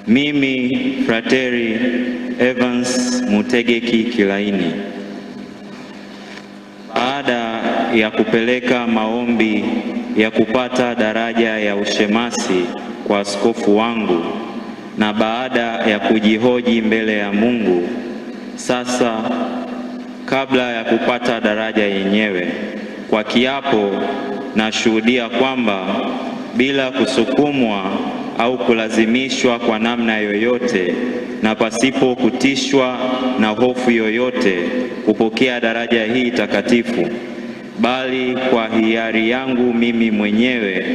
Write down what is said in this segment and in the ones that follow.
Mimi Frateri Evans Mutegeki Kilaini, baada ya kupeleka maombi ya kupata daraja ya ushemasi kwa askofu wangu na baada ya kujihoji mbele ya Mungu, sasa kabla ya kupata daraja yenyewe, kwa kiapo nashuhudia kwamba bila kusukumwa au kulazimishwa kwa namna yoyote na pasipo kutishwa na hofu yoyote kupokea daraja hii takatifu, bali kwa hiari yangu mimi mwenyewe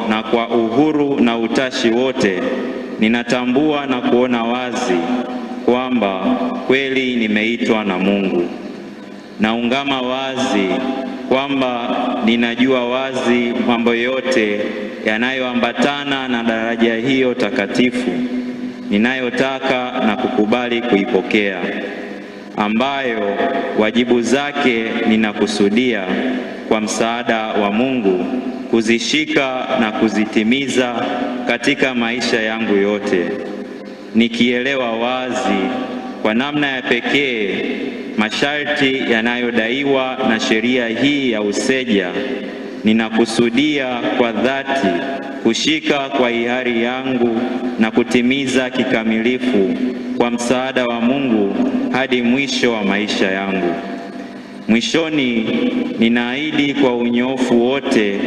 na kwa uhuru na utashi wote, ninatambua na kuona wazi kwamba kweli nimeitwa na Mungu. Naungama wazi kwamba ninajua wazi mambo yote yanayoambatana na daraja hiyo takatifu ninayotaka na kukubali kuipokea, ambayo wajibu zake ninakusudia kwa msaada wa Mungu kuzishika na kuzitimiza katika maisha yangu yote, nikielewa wazi kwa namna ya pekee masharti yanayodaiwa na sheria hii ya useja. Ninakusudia kwa dhati kushika kwa hiari yangu na kutimiza kikamilifu kwa msaada wa Mungu hadi mwisho wa maisha yangu. Mwishoni, ninaahidi kwa unyofu wote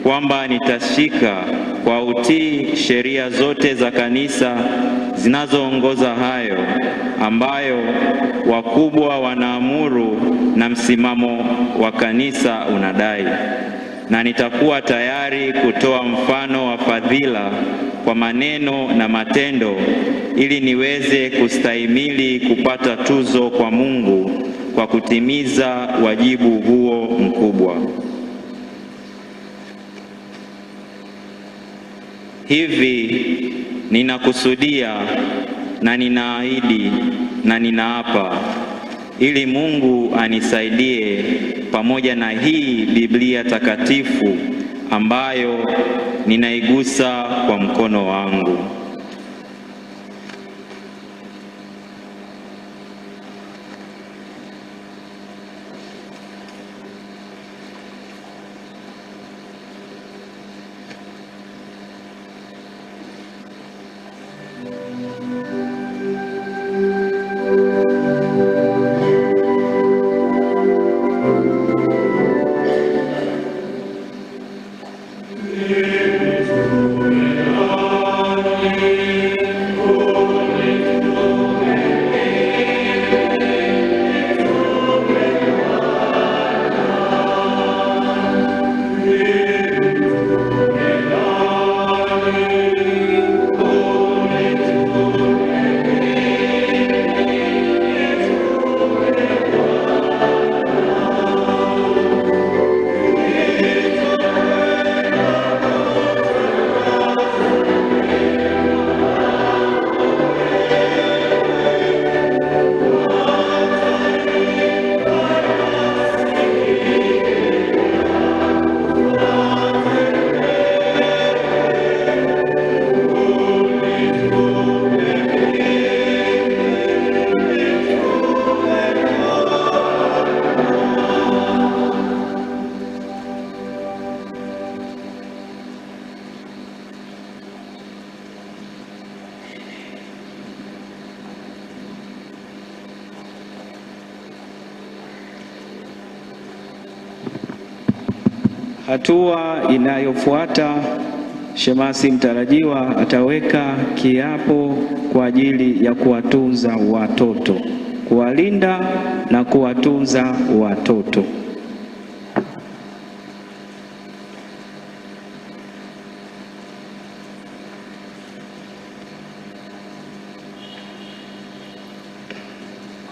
kwamba nitashika kwa utii sheria zote za kanisa zinazoongoza hayo ambayo wakubwa wanaamuru na msimamo wa kanisa unadai, na nitakuwa tayari kutoa mfano wa fadhila kwa maneno na matendo ili niweze kustahimili kupata tuzo kwa Mungu kwa kutimiza wajibu huo mkubwa. Hivi ninakusudia na ninaahidi na ninaapa ili Mungu anisaidie pamoja na hii Biblia takatifu ambayo ninaigusa kwa mkono wangu. Hatua inayofuata, shemasi mtarajiwa ataweka kiapo kwa ajili ya kuwatunza watoto, kuwalinda na kuwatunza watoto.